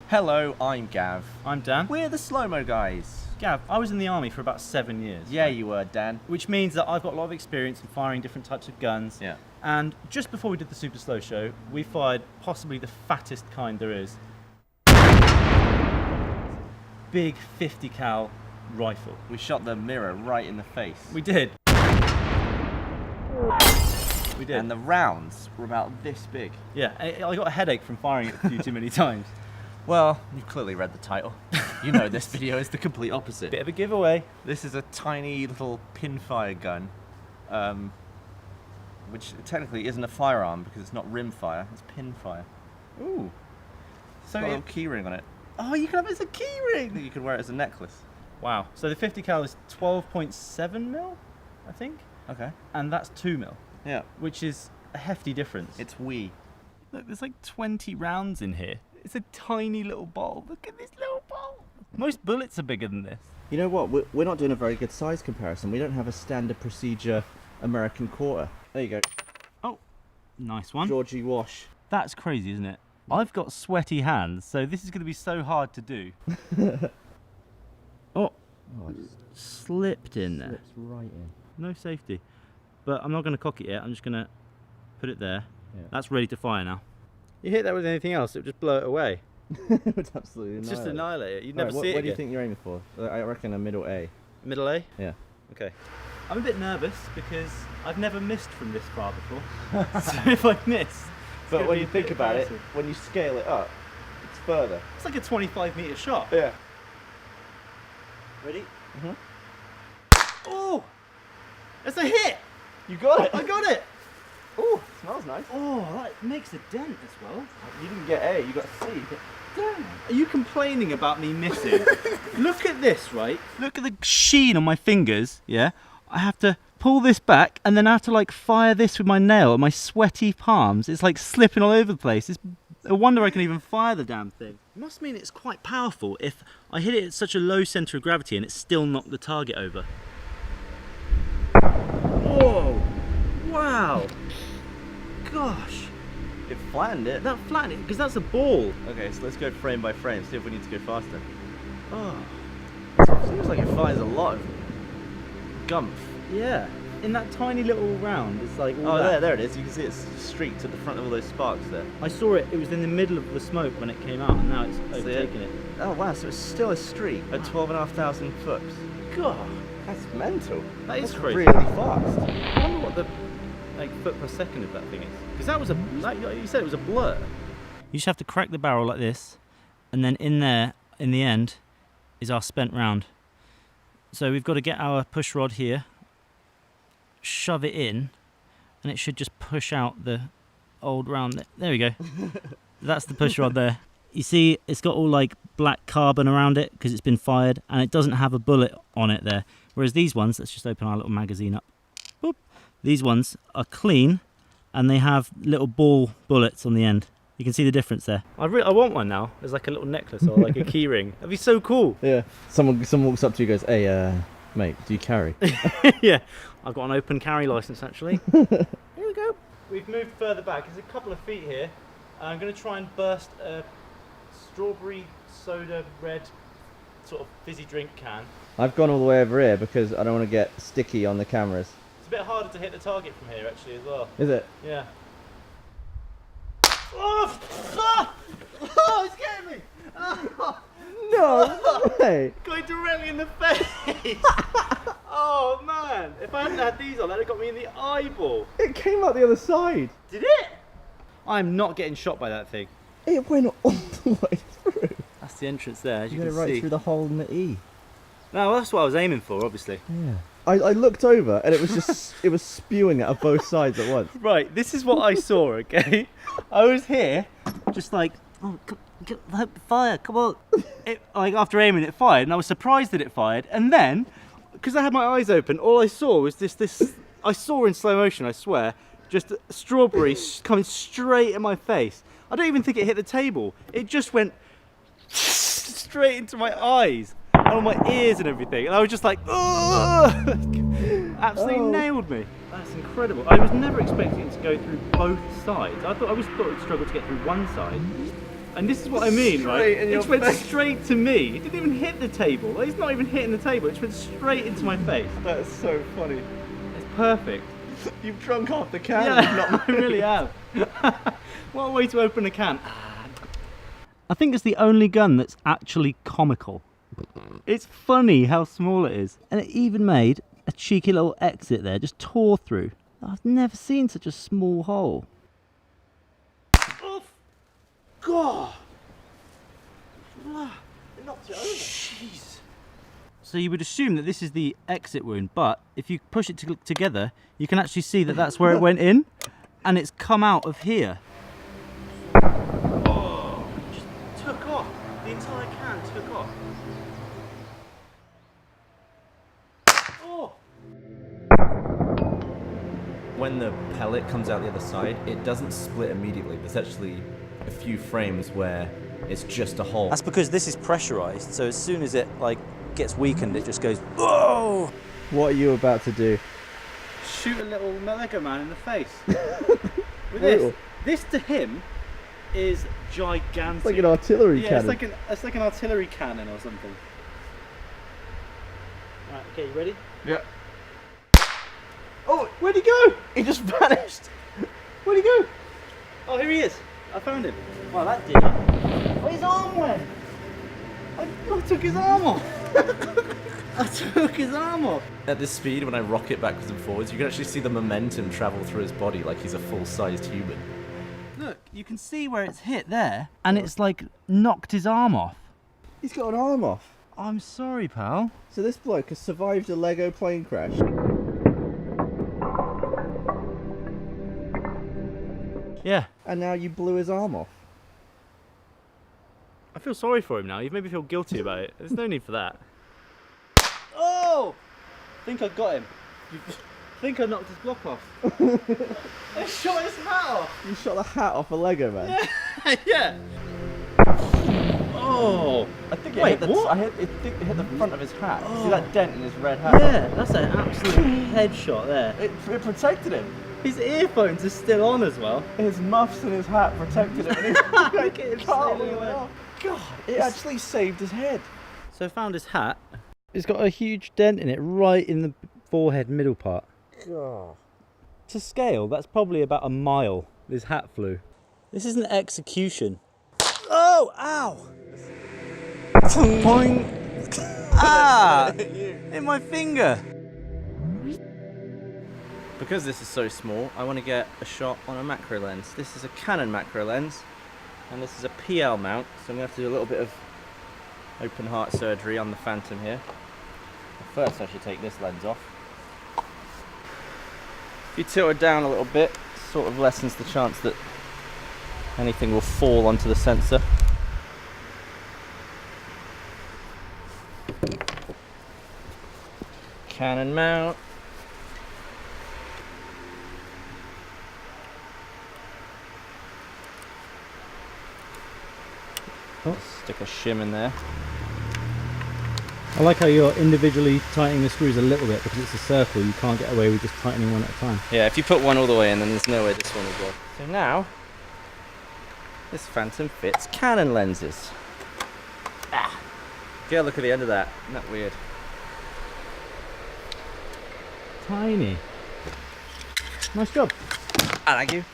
Hello, I'm Gav. I'm Dan. We're the Slow-Mo guys. Gav, I was in the army for about 7 years. Yeah, you were, Dan. Which means that I've got a lot of experience in firing different types of guns. Yeah. And just before we did the Super Slow Show, we fired possibly the fattest kind there is. Big 50 cal rifle. We shot the mirror right in the face. We did. We did. And the rounds were about this big. Yeah, I got a headache from firing it a few too many times. Well, you've clearly read the title. You know this video is the complete opposite. Bit of a giveaway. This is a tiny little pinfire gun, which technically isn't a firearm because it's not rimfire, it's pinfire. Ooh. It's So got a little key ring on it. Oh, you can have it as a key I ring. think you could wear it as a necklace. Wow. So the 50 cal is 12.7 mil, I think, Okay. and that's 2 mil, Yeah. which is a hefty difference. It's wee. Look, there's like 20 rounds in here. It's a tiny little bowl. Look at this little bowl. Most bullets are bigger than this. You know what? We're not doing a very good size comparison. We don't have a standard procedure American quarter. There you go. Oh, nice one. Georgie Wash. That's crazy, isn't it? I've got sweaty hands, so this is going to be so hard to do. Oh, slipped in there. Slips right in. No safety. But I'm not going to cock it yet. I'm just going to put it there. Yeah. That's ready to fire now. You hit that with anything else, it would just blow it away. It's absolutely It's just annihilate. annihilate it. You'd Right, never what see it do you again. think you're aiming for? I reckon a middle A. Middle A? Yeah. Okay. I'm a bit nervous because I've never missed from this far before. So if I miss, But gonna when be you a think bit about it, embarrassing. when you scale it up, it's further. It's like a 25-meter shot. Yeah. Ready? Mhm. Oh! It's a hit! You got it. I got it! Oh, smells nice. Oh, that makes a dent as well. You didn't get A, you got C. Damn. Are you complaining about me missing? Look at this, right? Look at the sheen on my fingers, yeah? I have to pull this back and then I have to like fire this with my nail and my sweaty palms. It's like slipping all over the place. It's a wonder I can even fire the damn thing. It must mean it's quite powerful if I hit it at such a low centre of gravity and it still knocked the target over. Whoa! Wow! Gosh! It flattened it. That flattened it, because that's a ball. Okay, so let's go frame by frame, see if we need to go faster. Oh, Seems like it fires a lot of gumph. yeah. In that tiny little round, it's like all Oh, that. there it is. You can see it's streaked at the front of all those sparks there. I saw it, it was in the middle of the smoke when it came out, and now it's See overtaken it. Oh wow, so it's still a streak at 12,500 foot. God, That's mental. that is That's crazy. really fast. I wonder what the foot per second of that thing is. Because that was like you said, it was a blur. You just have to crack the barrel like this, and then in there, in the end, is our spent round. So we've got to get our push rod here, shove it in, and it should just push out the old round. There we go. That's the push rod there. You see, it's got all like black carbon around it because it's been fired, and it doesn't have a bullet on it there. Whereas these ones, let's just open our little magazine up. Boop. These ones are clean, and they have little ball bullets on the end. You can see the difference there. I want one now. There's like a little necklace or like a key ring. That'd be so cool. Yeah. Someone walks up to you and goes, hey, mate, do you carry? Yeah, I've got an open carry license actually. Here we go. We've moved further back. There's a couple of feet here. I'm going to try and burst a strawberry soda red sort of fizzy drink can. I've gone all the way over here because I don't want to get sticky on the cameras. It's a bit harder to hit the target from here actually as well. Is it? Yeah. Oh, ah! Oh, it's getting me! Oh, No way! going directly in the face! Oh man, if I hadn't had these on, that'd have got me in the eyeball. It came out the other side. Did it? I'm not getting shot by that thing. It went all the way through. That's the entrance there, as You you got it can right see. through the hole in the E. No, that's what I was aiming for, obviously. Yeah. I looked over and it was just it was spewing out of both sides at once. Right, this is what I saw, okay? I was here, just like, oh, fire, come on. It, like, after aiming, it fired, and I was surprised that it fired. And then, because I had my eyes open, all I saw was this I saw in slow motion, I swear, just a strawberry coming straight in my face. I don't even think it hit the table. It just went straight into my eyes. On my ears and everything, and I was just like, ugh! Absolutely nailed me. That's incredible. I was never expecting it to go through both sides. I always thought it would struggle to get through one side. And this is what I mean, right? Straight in your It went face. straight to me. It didn't even hit the table. Like, it's not even hitting the table. It just went straight into my face. That's so funny. It's perfect. You've drunk half the can. Yeah, I really have. What a way to open a can. I think it's the only gun that's actually comical. It's funny how small it is. And it even made a cheeky little exit there, just tore through. I've never seen such a small hole. Oh, God! It knocked it over. Jeez. So you would assume that this is the exit wound, but if you push it together, you can actually see that that's where it went in, and it's come out of here. Oh, just took off. The entire can took off. Oh. When the pellet comes out the other side, it doesn't split immediately. There's actually a few frames where it's just a hole. That's because this is pressurized, so as soon as it gets weakened, it just goes, whoa! What are you about to do? Shoot a little Lego man in the face. With Brutal. this to him is gigantic. It's like an artillery yeah, cannon. it's like an artillery cannon or something. Right, okay, you ready? Yeah. Oh, where'd he go? He just vanished. Where'd he go? Oh, here he is. I found him. Well, that did it. Oh, his arm went. I took his arm off. I took his arm off. At this speed, when I rock it backwards and forwards, you can actually see the momentum travel through his body like he's a full-sized human. Look, you can see where it's hit there, and it's like knocked his arm off. He's got an arm off. I'm sorry, pal. So this bloke has survived a Lego plane crash. Yeah. And now you blew his arm off. I feel sorry for him now. You've made me feel guilty about it. There's no need for that. Oh! I think I got him. I think I knocked his block off. I shot his hat off. You shot the hat off a Lego man. Yeah. Oh. I think Wait, what? I think it hit the front of his hat. Oh. See that dent in his red hat? Yeah, that's an absolute headshot there. It protected him. His earphones are still on as well. His muffs and his hat protected him. And he Look at him sailing away. God, it actually saved his head. So I found his hat. It's got a huge dent in it right in the forehead middle part. God. To scale, that's probably about a mile. This hat flew. This is an execution. Oh, ow! Boing. Ah! In my finger! Because this is so small, I want to get a shot on a macro lens. This is a Canon macro lens, and this is a PL mount, so I'm going to have to do a little bit of open heart surgery on the Phantom here. First I should take this lens off. If you tilt it down a little bit, it sort of lessens the chance that anything will fall onto the sensor. Canon mount. Oh, stick a shim in there. I like how you're individually tightening the screws a little bit because it's a circle. You can't get away with just tightening one at a time. Yeah, if you put one all the way in, then there's no way this one will go. So now, this Phantom fits Canon lenses. Ah! Get a look at the end of that. Isn't that weird? Tiny. Nice job. Thank you.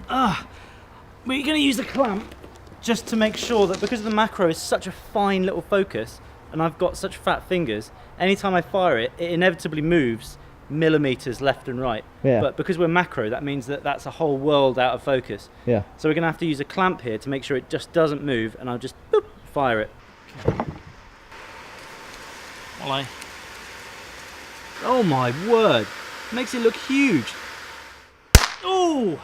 We're going to use a clamp just to make sure that because the macro is such a fine little focus and I've got such fat fingers, anytime I fire it, it inevitably moves millimeters left and right. Yeah. But because we're macro, that means that that's a whole world out of focus. Yeah. So we're going to have to use a clamp here to make sure it just doesn't move, and I'll just boop, fire it. Oh my word! Makes it look huge. Oh!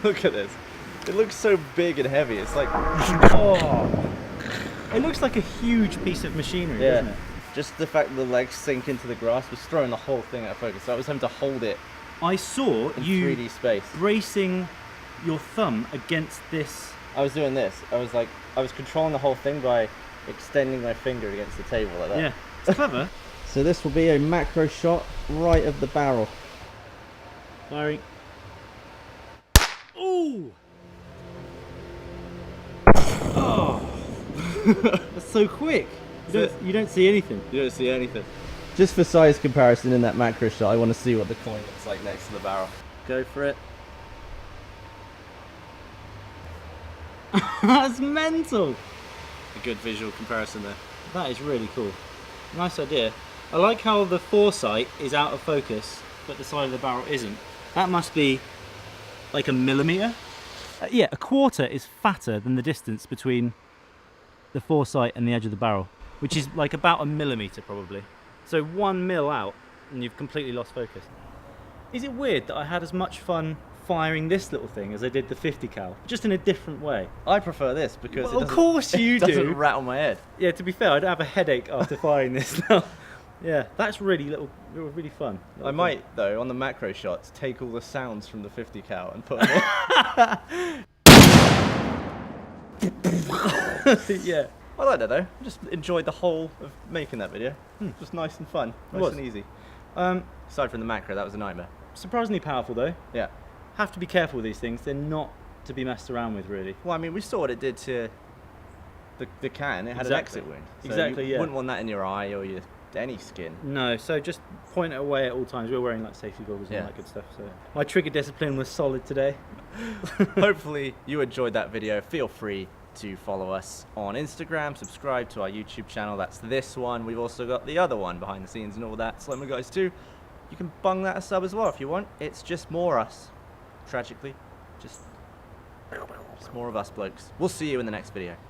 Look at this. It looks so big and heavy. It's like, Oh! It looks like a huge piece of machinery, yeah. doesn't it? Just the fact that the legs sink into the grass was throwing the whole thing out of focus. So I was having to hold it I saw in you 3D space. bracing your thumb against this. I was doing this. I was controlling the whole thing by extending my finger against the table like that. Yeah, it's clever. So this will be a macro shot right of the barrel. Firing. Ooh! Oh! Oh! That's so quick. You don't see anything. You don't see anything. Just for size comparison in that macro shot, I want to see what the coin looks like next to the barrel. Go for it. That's mental. A good visual comparison there. That is really cool. Nice idea. I like how the foresight is out of focus, but the side of the barrel isn't. That must be like a millimetre? Yeah, a quarter is fatter than the distance between the foresight and the edge of the barrel, which is like about a millimetre probably. So 1 mil out and you've completely lost focus. Is it weird that I had as much fun firing this little thing as I did the 50 cal, just in a different way? I prefer this because Well, of course you it doesn't do. rattle my head. Yeah, to be fair, I'd have a headache after firing this now. Yeah, that's really fun. I might, though, on the macro shots, take all the sounds from the 50 cal and put them in. Yeah. I like that, though. I just enjoyed the whole of making that video. Just nice and fun. Nice was. and easy. Um, Aside from the macro, that was a nightmare. surprisingly powerful though. Yeah. Have to be careful with these things. They're not to be messed around with, really. Well, I mean, we saw what it did to the can. It had an Exactly. exit wound. So Exactly, you yeah. wouldn't want that in your eye or any skin. No, so just point it away at all times. We're wearing like safety goggles and Yeah. all that good stuff. So my trigger discipline was solid today. Hopefully you enjoyed that video. Feel free to follow us on Instagram, subscribe to our YouTube channel. That's this one. We've also got the other one behind the scenes and all that. Slimmer Guys too. You can bung that a sub as well if you want. It's just more us. Tragically. Just more of us blokes. We'll see you in the next video.